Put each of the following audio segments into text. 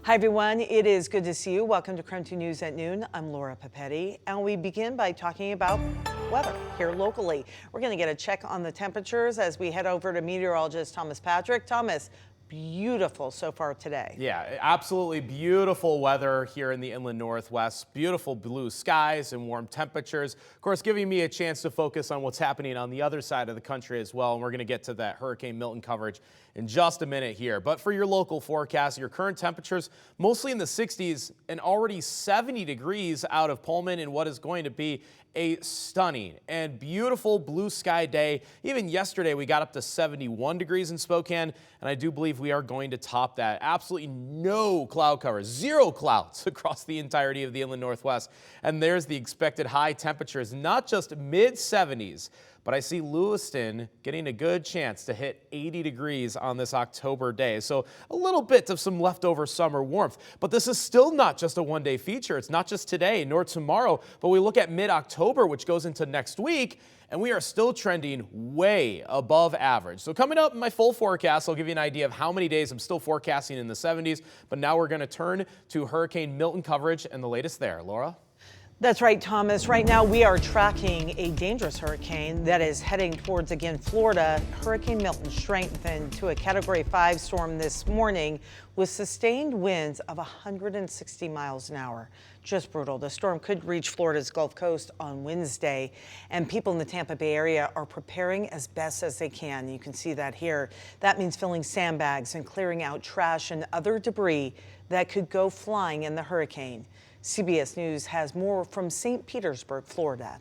Hi, everyone. It is good to see you. Welcome to KREM 2 News at Noon. I'm Laura Papetti, and we begin by talking about weather here locally. We're going to get a check on the temperatures as we head over to meteorologist Thomas Patrick. Thomas, beautiful so far today. Yeah, absolutely beautiful weather here in the inland northwest. Beautiful blue skies and warm temperatures. Of course, giving me a chance to focus on what's happening on the other side of the country as well. And we're going to get to that Hurricane Milton coverage in just a minute here. But for your local forecast, your current temperatures mostly in the 60s and already 70 degrees out of Pullman in what is going to be a stunning and beautiful blue sky day. Even yesterday, we got up to 71 degrees in Spokane, and I do believe we are going to top that. Absolutely no cloud cover, zero clouds across the entirety of the inland northwest. And there's the expected high temperatures, not just mid 70s, but I see Lewiston getting a good chance to hit 80 degrees on this October day. So a little bit of some leftover summer warmth. But this is still not just a one-day feature. It's not just today nor tomorrow, but we look at mid-October, which goes into next week, and we are still trending way above average. So coming up in my full forecast, I'll give you an idea of how many days I'm still forecasting in the 70s. But now we're going to turn to Hurricane Milton coverage and the latest there. Laura? That's right, Thomas. Right now, we are tracking a dangerous hurricane that is heading towards, again, Florida. Hurricane Milton strengthened to a Category 5 storm this morning with sustained winds of 160 miles an hour. Just brutal. The storm could reach Florida's Gulf Coast on Wednesday, and people in the Tampa Bay area are preparing as best as they can. You can see that here. That means filling sandbags and clearing out trash and other debris that could go flying in the hurricane. CBS News has more from St. Petersburg, Florida.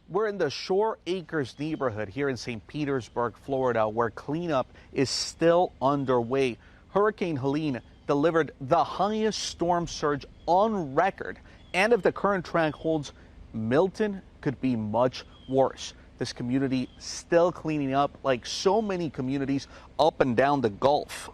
We're in the Shore Acres neighborhood here in St. Petersburg, Florida, where cleanup is still underway. Hurricane Helene delivered the highest storm surge on record. And if the current track holds, Milton could be much worse. This community still cleaning up like so many communities up and down the Gulf.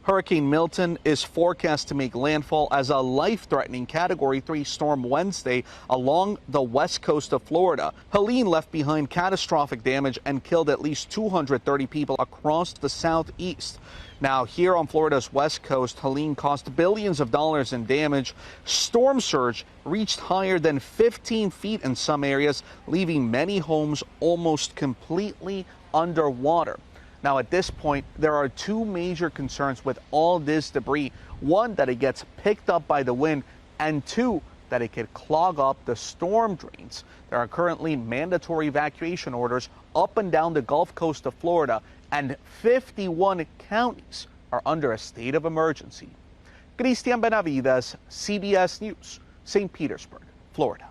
Hurricane Milton is forecast to make landfall as a life-threatening Category 3 storm Wednesday along the west coast of Florida. Helene left behind catastrophic damage and killed at least 230 people across the southeast. Now, here on Florida's west coast, Helene cost billions of dollars in damage. Storm surge reached higher than 15 feet in some areas, leaving many homes almost completely underwater. Now, at this point, there are two major concerns with all this debris. One, that it gets picked up by the wind, and two, that it could clog up the storm drains. There are currently mandatory evacuation orders up and down the Gulf Coast of Florida, and 51 counties are under a state of emergency. Cristian Benavides, CBS News, St. Petersburg, Florida.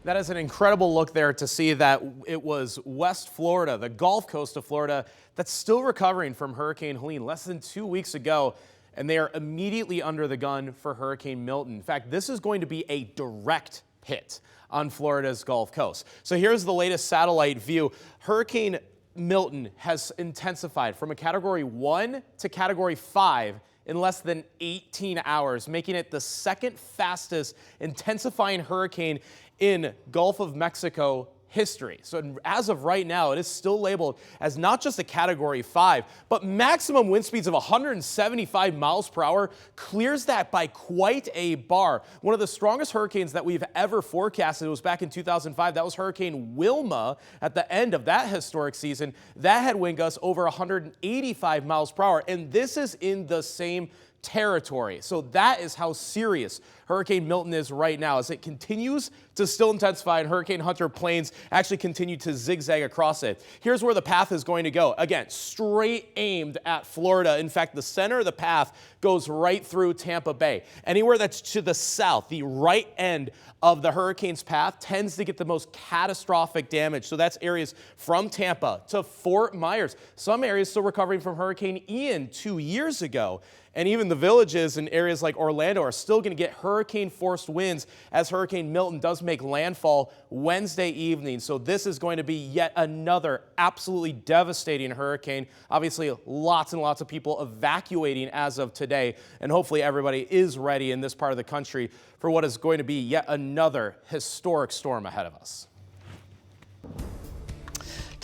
That is an incredible look there to see that it was West Florida, the Gulf Coast of Florida, that's still recovering from Hurricane Helene less than 2 weeks ago, and they are immediately under the gun for Hurricane Milton. In fact, this is going to be a direct hit on Florida's Gulf Coast. So here's the latest satellite view. Hurricane Milton has intensified from a Category 1 to Category 5 in less than 18 hours, making it the second fastest intensifying hurricane in Gulf of Mexico history. So as of right now, it is still labeled as not just a Category 5, but maximum wind speeds of 175 miles per hour clears that by quite a bar. One of the strongest hurricanes that we've ever forecasted was back in 2005. That was Hurricane Wilma at the end of that historic season. That had wind gusts over 185 miles per hour, and this is in the same territory. So that is how serious Hurricane Milton is right now as it continues to still intensify, and Hurricane Hunter planes actually continue to zigzag across it. Here's where the path is going to go. Again, straight aimed at Florida. In fact, the center of the path goes right through Tampa Bay. Anywhere that's to the south, the right end of the hurricane's path tends to get the most catastrophic damage. So that's areas from Tampa to Fort Myers. Some areas still recovering from Hurricane Ian 2 years ago. And even the villages in areas like Orlando are still going to get hurricane-forced winds as Hurricane Milton does make landfall Wednesday evening. So this is going to be yet another absolutely devastating hurricane. Obviously, lots and lots of people evacuating as of today. And hopefully everybody is ready in this part of the country for what is going to be yet another historic storm ahead of us.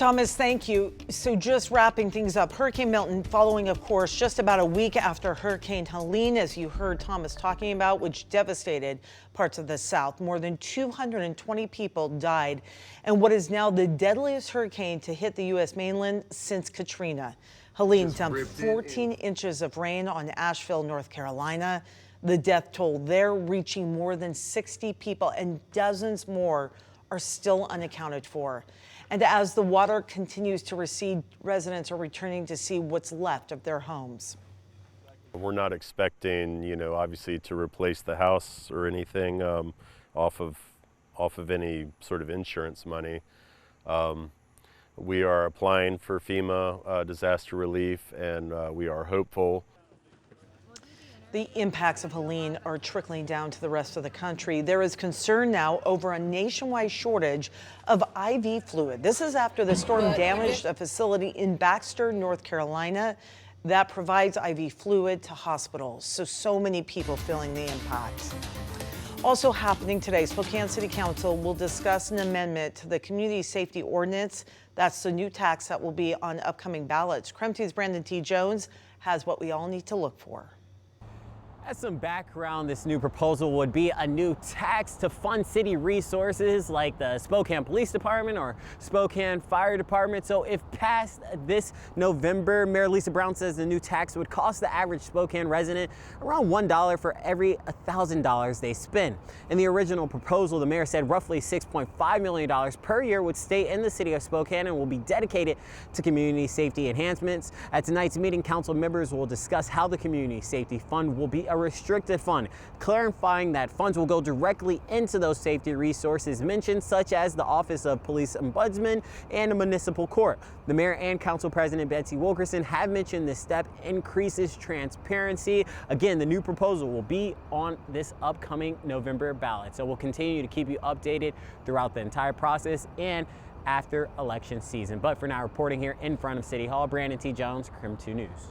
Thomas, thank you. So just wrapping things up, Hurricane Milton following, of course, just about a week after Hurricane Helene, as you heard Thomas talking about, which devastated parts of the South. More than 220 people died, and what is now the deadliest hurricane to hit the U.S. mainland since Katrina. Helene dumped 14 inches of rain on Asheville, North Carolina. The death toll there reaching more than 60 people, and dozens more are still unaccounted for. And as the water continues to recede, residents are returning to see what's left of their homes. We're not expecting, obviously to replace the house or anything off of any sort of insurance money. We are applying for FEMA disaster relief, and we are hopeful. The impacts of Helene are trickling down to the rest of the country. There is concern now over a nationwide shortage of IV fluid. This is after the storm damaged a facility in Baxter, North Carolina, that provides IV fluid to hospitals. So many people feeling the impact. Also happening today, Spokane City Council will discuss an amendment to the Community Safety Ordinance. That's the new tax that will be on upcoming ballots. KREM 2's Brandon T. Jones has what we all need to look for. As some background, this new proposal would be a new tax to fund city resources like the Spokane Police Department or Spokane Fire Department. So if passed this November, Mayor Lisa Brown says the new tax would cost the average Spokane resident around $1 for every $1,000 they spend. In the original proposal, the mayor said roughly $6.5 million per year would stay in the city of Spokane and will be dedicated to community safety enhancements. At tonight's meeting, council members will discuss how the Community Safety Fund will be a restricted fund, clarifying that funds will go directly into those safety resources mentioned, such as the Office of Police Ombudsman and a municipal court. The mayor and council president Betsy Wilkerson have mentioned this step increases transparency. Again, the new proposal will be on this upcoming November ballot. So we'll continue to keep you updated throughout the entire process and after election season. But for now, reporting here in front of City Hall, Brandon T. Jones, KREM 2 News.